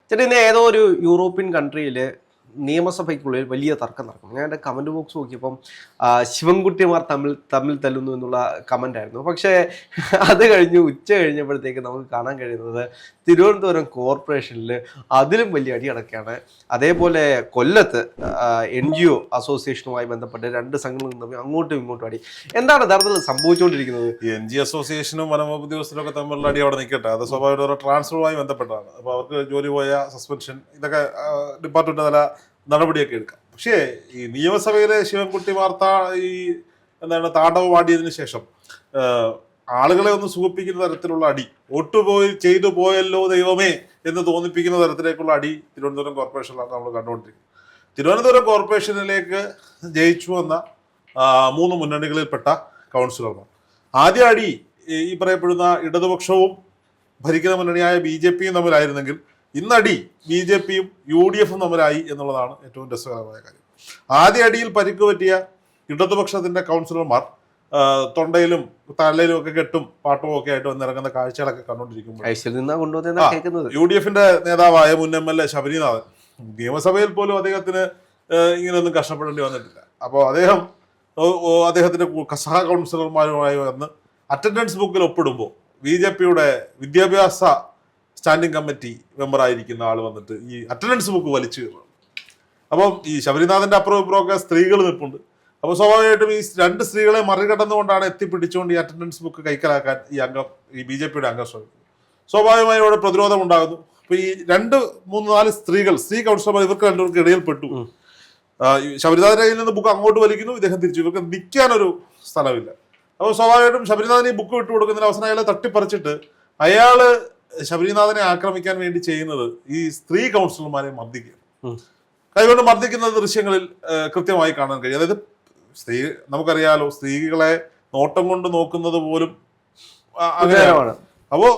ചേട്ടാ ഇന്ന് ഏതോ ഒരു യൂറോപ്യൻ കൺട്രിയിൽ നിയമസഭയ്ക്കുള്ളിൽ വലിയ തർക്കം നടക്കും. ഞാൻ എൻ്റെ കമൻറ്റ് ബോക്സ് നോക്കിയപ്പം ശിവൻകുട്ടിമാർ തമ്മിൽ തല്ലുന്നു എന്നുള്ള കമൻ്റ് ആയിരുന്നു. പക്ഷേ അത് കഴിഞ്ഞ് ഉച്ച കഴിഞ്ഞപ്പോഴത്തേക്ക് നമുക്ക് കാണാൻ കഴിയുന്നത് തിരുവനന്തപുരം കോർപ്പറേഷനിൽ അതിലും വലിയ അടി നടക്കുകയാണ്. അതേപോലെ കൊല്ലത്ത് NGO അസോസിയേഷനുമായി ബന്ധപ്പെട്ട് രണ്ട് സംഘങ്ങളും തമ്മിൽ അങ്ങോട്ടും ഇങ്ങോട്ടും അടി. എന്താണ് യഥാർത്ഥത്തിൽ സംഭവിച്ചുകൊണ്ടിരിക്കുന്നത്? NGO അസോസിയേഷനും വനംവകുപ്പ് ഉദ്യോഗസ്ഥരും ഒക്കെ തമ്മിലുള്ള അടി അവിടെ നിൽക്കട്ടെ, അത് സ്വാഭാവികമായിട്ട് ട്രാൻസ്ഫറുമായി ബന്ധപ്പെട്ടാണ്. അപ്പോൾ അവർക്ക് ജോലി പോയ സസ്പെൻഷൻ ഇതൊക്കെ ഡിപ്പാർട്ട്മെന്റ് തല നടപടിയൊക്കെ എടുക്കാം. പക്ഷേ ഈ നിയമസഭയിലെ ശിവൻകുട്ടി വാർത്ത ഈ താണ്ഡവം ആടിയതിനു ശേഷം ആളുകളെ ഒന്ന് സുഖിപ്പിക്കുന്ന തരത്തിലുള്ള അടി, ചെയ്തു പോയല്ലോ ദൈവമേ എന്ന് തോന്നിപ്പിക്കുന്ന തരത്തിലേക്കുള്ള അടി തിരുവനന്തപുരം കോർപ്പറേഷനിലാണ് നമ്മൾ കണ്ടുകൊണ്ടിരിക്കുന്നത്. തിരുവനന്തപുരം കോർപ്പറേഷനിലേക്ക് ജയിച്ചു വന്ന 3 മുന്നണികളിൽപ്പെട്ട കൗൺസിലർമാർ. ആദ്യ അടി ഈ പറയപ്പെടുന്ന ഇടതുപക്ഷവും ഭരിക്കുന്ന മുന്നണിയായ BJPയും തമ്മിലായിരുന്നെങ്കിൽ ഇന്നടി BJPയും UDFും തമ്മിലായി എന്നുള്ളതാണ് ഏറ്റവും രസകരമായ കാര്യം. ആദ്യ അടിയിൽ പരിക്ക് പറ്റിയ ഇടതുപക്ഷത്തിന്റെ കൗൺസിലർമാർ തൊണ്ടയിലും തലയിലും ഒക്കെ കെട്ടും പാട്ടും ഒക്കെ ആയിട്ട് വന്നിറങ്ങുന്ന കാഴ്ചകളൊക്കെ കണ്ടുകൊണ്ടിരിക്കുമ്പോൾ UDFന്റെ നേതാവായ മുൻ MLA ശബരിനാഥൻ നിയമസഭയിൽ പോലും അദ്ദേഹത്തിന് ഇങ്ങനെയൊന്നും കഷ്ടപ്പെടേണ്ടി വന്നിട്ടില്ല. അപ്പോൾ അദ്ദേഹത്തിന്റെ സഹ കൗൺസിലർമാരുമായി വന്ന് അറ്റൻഡൻസ് ബുക്കിൽ ഒപ്പിടുമ്പോൾ BJPയുടെ വിദ്യാഭ്യാസ സ്റ്റാൻഡിംഗ് കമ്മിറ്റി മെമ്പറായിരിക്കുന്ന ആൾ വന്നിട്ട് ഈ അറ്റൻഡൻസ് ബുക്ക് വലിച്ചു കയറും. അപ്പം ഈ ശബരിനാഥന്റെ അപ്പുറം ഇപ്പുറമൊക്കെ സ്ത്രീകൾ നിൽപ്പുണ്ട്. അപ്പോൾ സ്വാഭാവികമായിട്ടും ഈ 2 സ്ത്രീകളെ മറികടന്നുകൊണ്ടാണ് എത്തിപ്പിടിച്ചുകൊണ്ട് ഈ അറ്റൻഡൻസ് ബുക്ക് കൈക്കലാക്കാൻ ഈ BJPയുടെ അംഗം ശ്രമിക്കുന്നത്. സ്വാഭാവികമായി ഇവിടെ പ്രതിരോധം ഉണ്ടാകുന്നു. അപ്പൊ ഈ 2, 3, 4 സ്ത്രീ കൗൺസിലർമാർ ഇവർക്ക് രണ്ടുപേർക്ക് ഇടയിൽ പെട്ടു. ശബരിനാഥന്റെ കയ്യിൽ നിന്ന് ബുക്ക് അങ്ങോട്ട് വലിക്കുന്നു, ഇദ്ദേഹം തിരിച്ചു. ഇവർക്ക് നിൽക്കാനൊരു സ്ഥലമില്ല. അപ്പോൾ സ്വാഭാവികമായിട്ടും ശബരിനാഥന് ഈ ബുക്ക് വിട്ടു കൊടുക്കുന്നതിന് അവസാനം അയാളെ തട്ടിപ്പറിച്ചിട്ട് അയാള് ശബരിനാഥനെ ആക്രമിക്കാൻ വേണ്ടി ചെയ്യുന്നത് ഈ സ്ത്രീ കൗൺസിലർമാരെ മർദ്ദിക്കുക, കൈകൊണ്ട് മർദ്ദിക്കുന്ന ദൃശ്യങ്ങളിൽ കൃത്യമായി കാണാൻ കഴിയും. അതായത് നമുക്കറിയാലോ, സ്ത്രീകളെ നോട്ടം കൊണ്ട് നോക്കുന്നത് പോലും അങ്ങനെയാണ്. അപ്പോൾ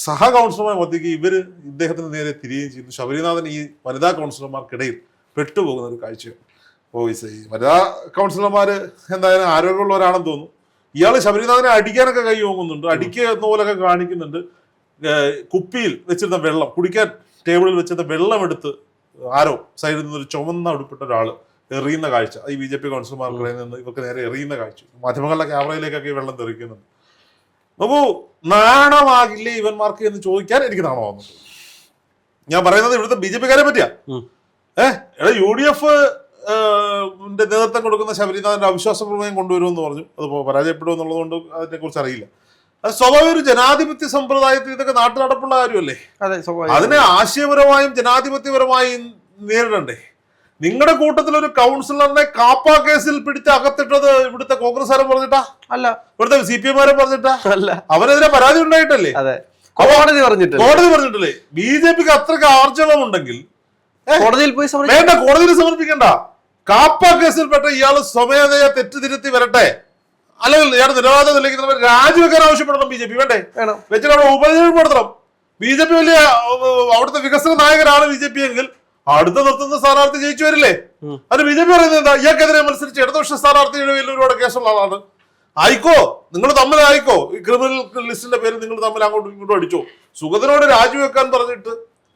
സഹ കൗൺസിലർമാരെ മർദ്ദിക്കുക, ഇദ്ദേഹത്തിന് നേരെ തിരികെയും ചെയ്യുന്നു. ശബരിനാഥൻ ഈ വനിതാ കൗൺസിലർമാർക്കിടയിൽ പെട്ടുപോകുന്ന ഒരു കാഴ്ചയാണ്. അപ്പോൾ ഈ വനിതാ കൗൺസിലർമാര് എന്തായാലും ആരോഗ്യമുള്ളവരാണെന്ന് തോന്നുന്നു. ഇയാൾ ശബരിനാഥനെ അടിക്കാനൊക്കെ കൈ ഓങ്ങുന്നുണ്ട്, അടിക്കുക എന്ന പോലൊക്കെ കാണിക്കുന്നുണ്ട്. കുപ്പിയിൽ വെച്ചിരുന്ന വെള്ളം, കുടിക്കാൻ ടേബിളിൽ വെച്ചിരുന്ന വെള്ളം എടുത്ത് ആരോ സൈഡിൽ നിന്നൊരു ചുമന്ന ഉടുപ്പിട്ട ഒരാൾ എറിയുന്ന കാഴ്ച ഈ BJP കൗൺസിലർമാർക്കിടയിൽ നിന്ന് ഇവർക്ക് നേരെ എറിയുന്ന കാഴ്ച മാധ്യമങ്ങളുടെ ക്യാമറയിലേക്കൊക്കെ ഈ വെള്ളം തെറിക്കുന്നുണ്ട്. നോക്കൂ, നാണമാകില്ലേ ഇവന്മാർക്ക് എന്ന് ചോദിക്കാൻ എനിക്ക് നാണമാകുന്നുണ്ട്. ഞാൻ പറയുന്നത് ഇവിടുത്തെ BJPക്കാരെ പറ്റിയാ. UDF നേതൃത്വം കൊടുക്കുന്ന ശബരിനാഥന്റെ അവിശ്വാസ പ്രമേയം കൊണ്ടുവരുമെന്ന് പറഞ്ഞു. അത് പരാജയപ്പെടും എന്നുള്ളതുകൊണ്ട് അതിനെ കുറിച്ച് അറിയില്ല. അത് സ്വാഭാവിക ഒരു ജനാധിപത്യ സമ്പ്രദായത്തിൽ ഇതൊക്കെ നാട്ടു നടപ്പുള്ള കാര്യമല്ലേ. അതിനെ ആശയപരമായും ജനാധിപത്യപരമായും നേരിടണ്ടേ. നിങ്ങളുടെ കൂട്ടത്തിൽ ഒരു കൗൺസിലറിനെ കാപ്പ കേസിൽ പിടിച്ച് അകത്തിട്ടത് ഇവിടുത്തെ കോൺഗ്രസ്സുകാരെ പറഞ്ഞിട്ടാ അല്ല, ഇവിടുത്തെ CPM-കാരെ പറഞ്ഞിട്ടാ അല്ല, അവരെതിരെ പരാതി ഉണ്ടായിട്ടല്ലേ, കോടതി പറഞ്ഞിട്ടല്ലേ. BJPക്ക് അത്രയ്ക്ക് ആർജവമുണ്ടെങ്കിൽ വേണ്ട, കോടതിയിൽ സമർപ്പിക്കണ്ട. കാപ്പ കേസിൽപ്പെട്ട ഇയാൾ സ്വമേധയാ തെറ്റുതിരുത്തി വരട്ടെ. അല്ലെങ്കിൽ ഇയാൾ നിരവാദം തെളിയിക്കുന്നവർ രാജിവെക്കാൻ ആവശ്യപ്പെടണം BJP. വേണ്ടേ, വെച്ചിട്ട് അവിടെ ഉപതെരഞ്ഞെടുപ്പ് നടത്തണം. BJP വലിയ അവിടുത്തെ വികസന നായകരാണ് BJP എങ്കിൽ അടുത്ത നിർത്തുന്ന സ്ഥാനാർത്ഥി ജയിച്ചു വരില്ലേ. അത് BJP പറയുന്നത് എന്താ, ഇയാൾക്കെതിരെ മത്സരിച്ച് ഇടതുപക്ഷ സ്ഥാനാർത്ഥിയുടെ വലിയൊരു കേസുള്ള ആളാണ്. ആയിക്കോ, നിങ്ങൾ തമ്മിലായിക്കോ, ഈ ക്രിമിനൽ ലിസ്റ്റിന്റെ പേരിൽ നിങ്ങൾ തമ്മിൽ അങ്ങോട്ടും ഇങ്ങോട്ടും അടിച്ചോ. സുഗതനോട് രാജിവെക്കാൻ പറഞ്ഞിട്ട്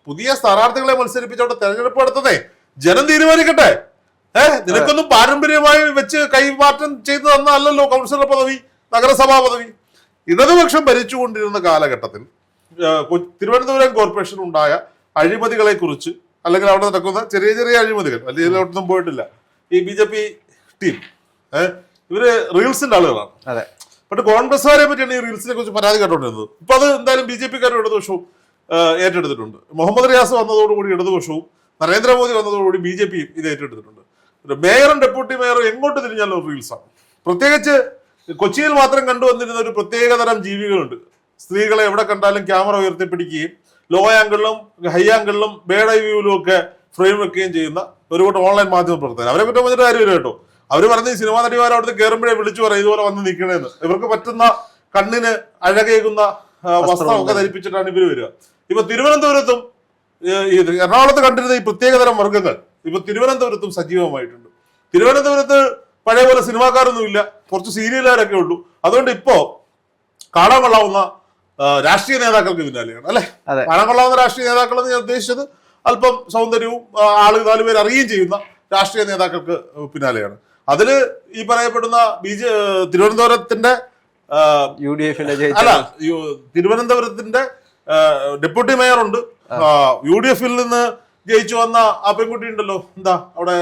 പുതിയ സ്ഥാനാർത്ഥികളെ മത്സരിപ്പിച്ചോണ്ട് തെരഞ്ഞെടുപ്പ് നടത്തുന്നേ ജനം തീരുമാനിക്കട്ടെ. നിനക്കൊന്നും പാരമ്പര്യമായി വെച്ച് കൈമാറ്റം ചെയ്തു തന്നല്ലോ കൗൺസിലർ പദവി, നഗരസഭാ പദവി. ഇടതുപക്ഷം ഭരിച്ചുകൊണ്ടിരുന്ന കാലഘട്ടത്തിൽ തിരുവനന്തപുരം കോർപ്പറേഷൻ ഉണ്ടായ അഴിമതികളെ കുറിച്ച്, അല്ലെങ്കിൽ അവിടെ നടക്കുന്ന ചെറിയ ചെറിയ അഴിമതികൾ, വലിയൊന്നും പോയിട്ടില്ല. ഈ BJP ടീം ഇവര് റീൽസിന്റെ ആളുകളാണ്. ബട്ട് കോൺഗ്രസ്സുകാരെ പറ്റിയാണ് ഈ റീൽസിനെ കുറിച്ച് പരാതി കേട്ടോണ്ടിരുന്നത്. ഇപ്പൊ അത് എന്തായാലും BJPക്കാരും ഇടതുപക്ഷവും ഏറ്റെടുത്തിട്ടുണ്ട്. മുഹമ്മദ് റിയാസ് വന്നതോടുകൂടി ഇടതുപക്ഷവും, നരേന്ദ്രമോദി വന്നതോടുകൂടി BJPയും ഇത് ഏറ്റെടുത്തിട്ടുണ്ട്. മേയറും ഡെപ്യൂട്ടി മേയറും എങ്ങോട്ട് തിരിഞ്ഞാലും റീൽസാണ്. പ്രത്യേകിച്ച് കൊച്ചിയിൽ മാത്രം കണ്ടുവന്നിരുന്ന ഒരു പ്രത്യേകതരം ജീവികളുണ്ട്. സ്ത്രീകളെ എവിടെ കണ്ടാലും ക്യാമറ ഉയർത്തിപ്പിടിക്കുകയും ലോ ആംഗിളിലും ഹൈ ആംഗിളിലും ബേഡ് ഐ വ്യൂവിലും ഒക്കെ ഫ്രെയിം വെക്കുകയും ചെയ്യുന്ന ഒരു കൂട്ടം ഓൺലൈൻ മാധ്യമ പ്രവർത്തകർ. അവരെ കുറ്റം പറഞ്ഞിട്ട് കാര്യമില്ല കേട്ടോ. അവർ പറഞ്ഞ് ഈ സിനിമാ നടിമാർ അവിടുത്തെ കയറുമ്പോഴേ വിളിച്ചു പറയും ഇതുപോലെ വന്ന് നിൽക്കണേന്ന്. ഇവർക്ക് പറ്റുന്ന കണ്ണിന് അഴകേകുന്ന വസ്ത്രമൊക്കെ ധരിപ്പിച്ചിട്ടാണ് ഇവർ വരിക. ഇപ്പൊ തിരുവനന്തപുരത്തും എറണാകുളത്ത് കണ്ടിരുന്ന ഈ പ്രത്യേകതരം വർഗ്ഗങ്ങൾ ഇപ്പൊ തിരുവനന്തപുരത്തും സജീവമായിട്ടുണ്ട്. തിരുവനന്തപുരത്ത് പഴയ പോലെ സിനിമാക്കാരൊന്നും ഇല്ല, കുറച്ച് സീരിയലുകാരൊക്കെ ഉള്ളൂ. അതുകൊണ്ട് ഇപ്പോ കാണാൻ കൊള്ളാവുന്ന രാഷ്ട്രീയ നേതാക്കൾക്ക് പിന്നാലെയാണ് അല്ലെ. കാണാൻ കൊള്ളാവുന്ന രാഷ്ട്രീയ നേതാക്കൾ എന്ന് ഞാൻ ഉദ്ദേശിച്ചത് അല്പം സൗന്ദര്യവും ആളുകൾ 4 പേര് അറിയുകയും ചെയ്യുന്ന രാഷ്ട്രീയ നേതാക്കൾക്ക് പിന്നാലെയാണ്. അതില് ഈ പറയപ്പെടുന്ന തിരുവനന്തപുരത്തിന്റെ അല്ല തിരുവനന്തപുരത്തിന്റെ ഡെപ്യൂട്ടി മേയർ ഉണ്ട്, UDF നിന്ന് ജയിച്ചു വന്ന ആ പെൺകുട്ടി ഉണ്ടല്ലോ, എന്താ അവിടെ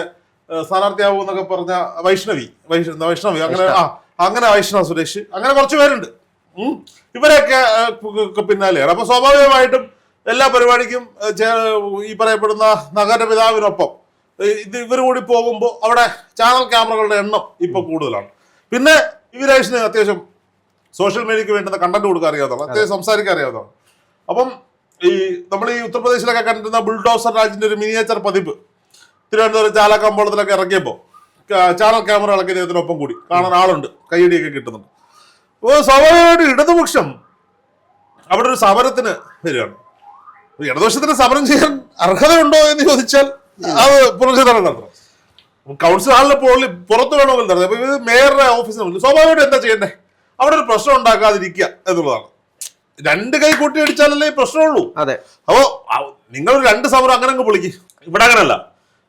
സ്ഥാനാർത്ഥിയാവും എന്നൊക്കെ പറഞ്ഞ വൈഷ്ണവി അങ്ങനെ വൈഷ്ണവ സുരേഷ്, അങ്ങനെ കുറച്ച് പേരുണ്ട്. ഇവരൊക്കെ പിന്നാലെയാണ്. അപ്പൊ സ്വാഭാവികമായിട്ടും എല്ലാ പരിപാടിക്കും ഈ പറയപ്പെടുന്ന നഗരപിതാവിനൊപ്പം ഇവർ കൂടി പോകുമ്പോൾ അവിടെ ചാനൽ ക്യാമറകളുടെ എണ്ണം ഇപ്പൊ കൂടുതലാണ്. പിന്നെ യുവരാജിന് അത്യാവശ്യം സോഷ്യൽ മീഡിയക്ക് വേണ്ടുന്ന കണ്ടന്റ് കൊടുക്കാൻ അറിയാവുന്നതാണ്, അത്യാവശ്യം സംസാരിക്കാൻ അറിയാവുന്നതാണ്. അപ്പം ഈ നമ്മൾ ഈ ഉത്തർപ്രദേശിലൊക്കെ കണ്ടിരുന്ന ബുൾഡോസർ രാജിന്റെ ഒരു മിനിയേച്ചർ പതിപ്പ് തിരുവനന്തപുരം ചാലക്കമ്പോളത്തിലൊക്കെ ഇറക്കിയപ്പോൾ ചാനൽ ക്യാമറകളൊക്കെ ഇദ്ദേഹത്തിനൊപ്പം കൂടി കാണാൻ ആളുണ്ട്, കൈയടിയൊക്കെ കിട്ടുന്നുണ്ട്. അപ്പോൾ സ്വാഭാവികമായിട്ട് ഇടതുപക്ഷം അവിടെ ഒരു സമരത്തിന് വരികയാണ്. ഇടതുപക്ഷത്തിന് സമരം ചെയ്യാൻ അർഹതയുണ്ടോ എന്ന് ചോദിച്ചാൽ അത് പുറംചിത്രം നടത്തണം. കൗൺസിൽ ഹാളിലെ പുറത്ത് വേണമെങ്കിൽ നടത്തും. അപ്പൊ ഇത് മേയറുടെ ഓഫീസിന് മുന്നിൽ സ്വാഭാവികമായിട്ട് എന്താ ചെയ്യണ്ടേ? അവിടെ ഒരു പ്രശ്നം ഉണ്ടാക്കാതിരിക്കുക എന്നുള്ളതാണ്. 2 കൈ കൂട്ടി അടിച്ചാലല്ലേ പ്രശ്നമുള്ളൂ. അതെ. അപ്പോ നിങ്ങൾ 2 സമരം അങ്ങനെ അങ്ങ് പൊളിക്ക്. ഇവിടെ അങ്ങനല്ല,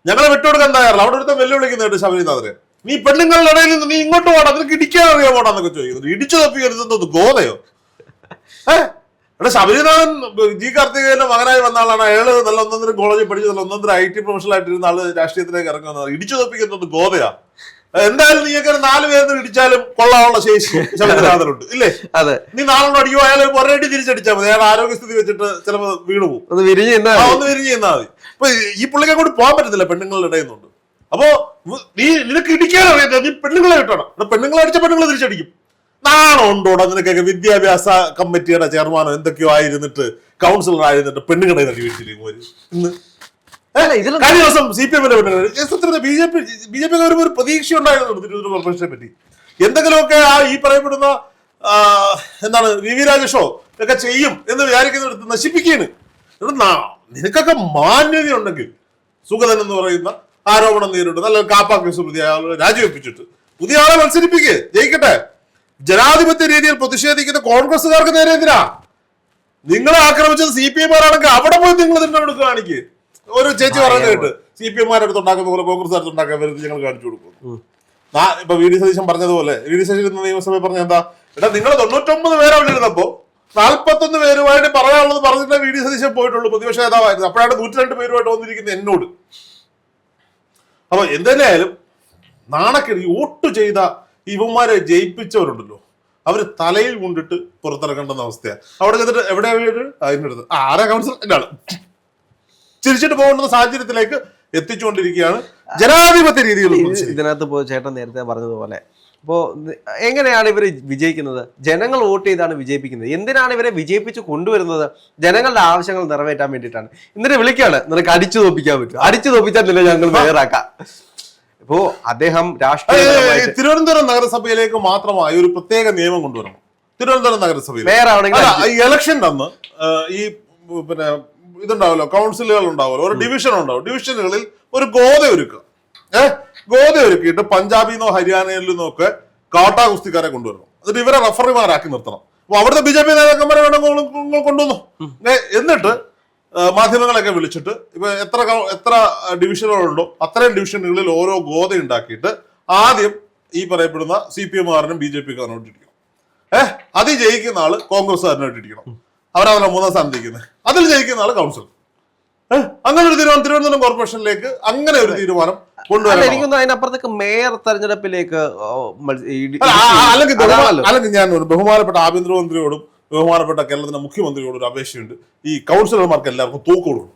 ഞങ്ങളെ വിട്ടുകൊടുക്കാൻ തയ്യാറില്ല. അവിടെ ഒരുത്തം വെല്ലുവിളിക്കുന്നുണ്ട് ശബരിനാഥരെ, നീ പെണ്ണുങ്ങളുടെ ഇടയിൽ നിന്ന് നീ ഇങ്ങോട്ട് പോടാ, നിനക്ക് ഇടിക്കാൻ അറിയാൻ പോടാന്നൊക്കെ ചോദിക്കുന്നത്. ഇടിച്ചു തപ്പിക്കരുതെന്നത് ഗോതയോ? ഇവിടെ ശബരിനാഥൻ ജി കാർത്തികേയന്റെ മകനായി വന്ന ആളാണ്. അയാള് നല്ല 1-1 കോളേജിൽ പഠിച്ച് നല്ല 1-1 IT പ്രൊഫഷണൽ ആയിട്ടിരുന്ന ആള് രാഷ്ട്രീയത്തിലേക്ക് ഇറങ്ങി വന്നത്. ഇടിച്ചു തപ്പിക്കുന്നത് ഗോതയാ? എന്തായാലും നീയൊക്കെ 4 പേര് ഇടിച്ചാലും കൊള്ളാനുള്ള ശേഷി ശബരിനാഥനുണ്ട്, ഇല്ലേ? അതെ. നീ 4 അടിയോ അയാൾ ഒരടി തിരിച്ചടിച്ചാൽ മതി, അയാൾ ആരോഗ്യസ്ഥിതി വെച്ചിട്ട് ചിലപ്പോൾ വീണു പോകും. ഒന്ന് വിരിഞ്ഞ് ചെന്നാൽ മതി. ഇപ്പൊ ഈ പുള്ളിക്കെ കൂടി പോകാൻ പറ്റത്തില്ല പെണ്ണുങ്ങളുടെ ഇടയിൽ നിന്നുണ്ട്. അപ്പോ നിനക്ക് ഇടിക്കാൻ അറിയാത്ത നീ പെണ്ണുങ്ങളെ കിട്ടണം. പെണ്ണുങ്ങളെ അടിച്ച പെണ്ണുങ്ങളെ തിരിച്ചടിക്കും. നാണോ ഉണ്ടോടാ നിനക്കൊക്കെ? വിദ്യാഭ്യാസ കമ്മിറ്റിയുടെ ചെയർമാനോ എന്തൊക്കെയോ ആയിരുന്നിട്ട് കൗൺസിലർ ആയിരുന്നിട്ട് പെണ്ണുങ്ങളെ തട്ടി വീട്ടിലേക്ക് ഇന്ന് കഴിഞ്ഞ ദിവസം CPM-ന്റെ പെണ്ണുങ്ങൾ ബി ജെ പി ഒരു പ്രതീക്ഷ ഉണ്ടായിരുന്നു തിരുവനന്തപുരം കോർപ്പറേഷനെ പറ്റി. എന്തെങ്കിലുമൊക്കെ ഈ പറയപ്പെടുന്ന എന്താണ് VV രാജേഷോ ഒക്കെ ചെയ്യും എന്ന് വിചാരിക്കുന്നിടത്ത് നശിപ്പിക്കുകയാണ്. നിനക്കൊക്കെ മാന്യത ഉണ്ടെങ്കിൽ സുഗതൻ എന്ന് പറയുന്ന ആരോപണം നേരിട്ട് നല്ല കാപ്പാ കേസ് പ്രതി അയാളെ രാജിവെപ്പിച്ചിട്ട് പുതിയ ആളെ മത്സരിപ്പിക്കുക, ജയിക്കട്ടെ. ജനാധിപത്യ രീതിയിൽ പ്രതിഷേധിക്കുന്ന കോൺഗ്രസുകാർക്ക് നേരെ എന്തിനാ? നിങ്ങളെ ആക്രമിച്ചത് CPM-മാരാണെങ്കിൽ അവിടെ പോയി നിങ്ങൾ ഇതിന്റെ അടുത്ത് കാണിക്കുക. ഒരു ചേച്ചി പറയുന്നത് കേട്ട് CPM-മാരുടെ അടുത്ത് ഉണ്ടാക്കുന്ന പോലെ കോൺഗ്രസ് ഉണ്ടാക്കാൻ വരുന്നത് ഞങ്ങൾ കാണിച്ചു കൊടുക്കും. ഇപ്പൊ VD സതീശൻ പറഞ്ഞതുപോലെ VD സതീശൻ നിയമസഭയിൽ പറഞ്ഞ എന്താ, എടാ നിങ്ങൾ 99 പേര് അവിടെ ഇരുന്നപ്പോ 41 പേരുമായിട്ട് പറയാനുള്ളത് പറഞ്ഞിട്ട് VD സതീശൻ പോയിട്ടുള്ളൂ, പ്രതിപക്ഷ നേതാവായിരുന്നു. അപ്പോഴാണ് 102 പേരുമായിട്ട് വന്നിരിക്കുന്നത് എന്നോട്. അപ്പൊ എന്തായാലും നാണക്കേട്. വോട്ട് ചെയ്ത ഇവന്മാരെ ജയിപ്പിച്ചവരുണ്ടല്ലോ, അവര് തലയിൽ കൊണ്ടിട്ട് പുറത്തിറക്കേണ്ടുന്ന അവസ്ഥയാണ്. അവിടെ ചെന്നിട്ട് എവിടെ അതിൻ്റെ അടുത്ത് ആരാ കൗൺസിൽ എന്റെ ആള് ചിരിച്ചിട്ട് പോകേണ്ടുന്ന സാഹചര്യത്തിലേക്ക് എത്തിച്ചുകൊണ്ടിരിക്കുകയാണ് ജനാധിപത്യ രീതിയിൽ. ഇതിനകത്ത് ചേട്ടൻ നേരത്തെ പറഞ്ഞതുപോലെ ഇപ്പോ എങ്ങനെയാണ് ഇവർ വിജയിക്കുന്നത്? ജനങ്ങൾ വോട്ട് ചെയ്താണ് വിജയിപ്പിക്കുന്നത്. എന്തിനാണ് ഇവരെ വിജയിപ്പിച്ച് കൊണ്ടുവരുന്നത്? ജനങ്ങളുടെ ആവശ്യങ്ങൾ നിറവേറ്റാൻ വേണ്ടിയിട്ടാണ്. എന്നിട്ട് വിളിക്കാണ്, നിനക്ക് അടിച്ചു തോപ്പിക്കാൻ പറ്റും, അടിച്ചു തോപ്പിച്ചാൽ ഞങ്ങൾ മേയറാക്കാം. ഇപ്പോ അദ്ദേഹം തിരുവനന്തപുരം നഗരസഭയിലേക്ക് മാത്രമായി ഒരു പ്രത്യേക നിയമം കൊണ്ടുവരണം. തിരുവനന്തപുരം നഗരസഭയിൽ ഇലക്ഷൻ്റെ അന്ന് ഈ പിന്നെ ഇതുണ്ടാവല്ലോ, കൗൺസിലുകൾ ഉണ്ടാവുമല്ലോ, ഒരു ഡിവിഷൻ ഉണ്ടാവും. ഡിവിഷനുകളിൽ ഒരു ഗോത ഒരുക്കുക. ഗോത ഒരുക്കിയിട്ട് പഞ്ചാബിന്നോ ഹരിയാനയിൽ നിന്നോ ഒക്കെ കാട്ടാ കുസ്തിക്കാരെ കൊണ്ടുവരണം. എന്നിട്ട് ഇവരെ റഫറിമാരാക്കി നിർത്തണം. അപ്പൊ അവിടുത്തെ BJP നേതാക്കന്മാരെ വേണമെങ്കിൽ കൊണ്ടുവന്നു. എന്നിട്ട് മാധ്യമങ്ങളൊക്കെ വിളിച്ചിട്ട് ഇപ്പൊ എത്ര ഡിവിഷനുകളുണ്ടോ അത്രയും ഡിവിഷനുകളിൽ ഓരോ ഗോത ഉണ്ടാക്കിയിട്ട് ആദ്യം ഈ പറയപ്പെടുന്ന CPM-കാരനും BJP-കാരനും ഇട്ടിരിക്കണം. അതിൽ ജയിക്കുന്ന ആള് കോൺഗ്രസ്സുകാരനായിട്ട് ഇരിക്കണം. അവരവരെ 3ാം സ്ഥാനത്തിരിക്കുന്നത്. അതിൽ ജയിക്കുന്ന ആള് കൗൺസിൽ. അങ്ങനെ ഒരു തീരുമാനം തിരുവനന്തപുരം കോർപ്പറേഷനിലേക്ക് അങ്ങനെ ഒരു തീരുമാനം കൊണ്ടുവരാൻ. എനിക്കൊന്നും അതിനപ്പുറത്തേക്ക് മേയർ തെരഞ്ഞെടുപ്പിലേക്ക് അല്ലെങ്കിൽ ഞാൻ ബഹുമാനപ്പെട്ട ആഭ്യന്തരമന്ത്രിയോടും ബഹുമാനപ്പെട്ട കേരളത്തിന്റെ മുഖ്യമന്ത്രിയോട് ഒരു അപേക്ഷയുണ്ട്. ഈ കൗൺസിലർമാർക്ക് എല്ലാവർക്കും തോക്ക് കൊടുക്കണം.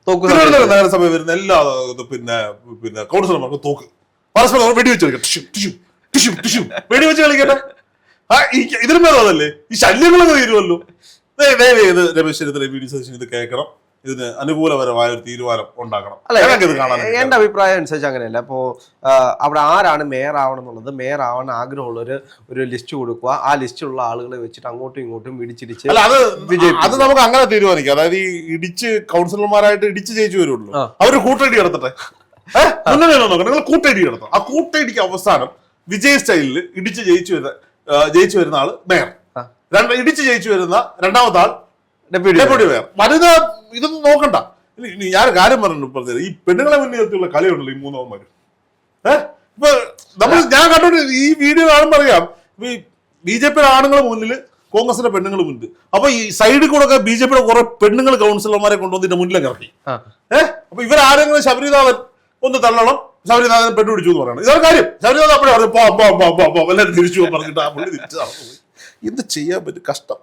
തിരുവനന്തപുരം നഗരസഭ വരുന്ന എല്ലാ പിന്നെ കൗൺസിലർമാർക്കും തോക്ക് പരസ്പരം വെടിവെച്ച് കളിക്കട്ടെ, വെടിവെച്ച് കളിക്കട്ടെ. ഇതിനും അതല്ലേ ഈ ശല്യങ്ങളൊക്കെ തീരുമല്ലോ. ഇത് രമേശ് ചെന്നിത്തല VD സതീശൻ ഇത് കേൾക്കണം, ഇതിന് അനുകൂലപരമായ ഒരു തീരുമാനം ഉണ്ടാക്കണം. എന്റെ അഭിപ്രായം അനുസരിച്ച് അങ്ങനെയല്ല. അപ്പോ അവിടെ ആരാണ് മേയർ ആവണം എന്നുള്ളത്, മേയർ ആവാൻ ആഗ്രഹമുള്ള ഒരു ലിസ്റ്റ് കൊടുക്കുക. ആ ലിസ്റ്റിലുള്ള ആളുകളെ വെച്ചിട്ട് അങ്ങോട്ടും ഇങ്ങോട്ടും ഇടിച്ചിടിച്ച് അത് നമുക്ക് അങ്ങനെ തീരുമാനിക്കാം. അതായത് ഈ ഇടിച്ച് കൗൺസിലർമാരായിട്ട് ഇടിച്ച് ജയിച്ചു വരുള്ളൂ, അവര് കൂട്ടടി നടത്തട്ടെ. നിങ്ങൾ കൂട്ടടി നടത്താം. ആ കൂട്ടടിക്ക് അവസാനം വിജയ് സ്റ്റൈലിൽ ഇടിച്ച് ജയിച്ചു വരുന്ന ആള് മേയർ, ഇടിച്ച് ജയിച്ചു വരുന്ന രണ്ടാമത്തെ ആൾ ഡെപ്യൂട്ടി മേയർ. വനിത ഇതൊന്നും നോക്കണ്ട. ഇനി ഞാൻ കാര്യം പറഞ്ഞു, ഈ പെണ്ണുങ്ങളെ മുൻനിർത്തിയുള്ള കളിയുണ്ടല്ലോ ഈ മൂന്നവന്മാരും. ഇപ്പൊ ഞാൻ കണ്ടോണ്ട് ഈ വീഡിയോ കാണുമ്പോൾ അറിയാം, ഈ BJP ആണുങ്ങൾ മുന്നിൽ, കോൺഗ്രസിന്റെ പെണ്ണുങ്ങൾ മുന്നിൽ. അപ്പൊ ഈ സൈഡിൽ കൂടെ ഒക്കെ BJP കുറെ പെണ്ണുങ്ങൾ കൗൺസിലർമാരെ കൊണ്ടുവന്നിട്ട് മുന്നിലേക്ക് ഇറക്കി. അപ്പൊ ഇവരാരെങ്കിലും ശബരിനാഥൻ ഒന്ന് തള്ളണം, ശബരിനാഥൻ പെണ്ണു പിടിച്ചു എന്ന് പറയണം. ഇതൊരു കാര്യം. ശബരിനാഥൻ അപ്പോഴേ പറഞ്ഞു എല്ലാവരും തിരിച്ചു പറഞ്ഞിട്ട് ആ പുള്ളി തിരിച്ചു നടന്നു. എന്ത് ചെയ്യാൻ പറ്റും? കഷ്ടം.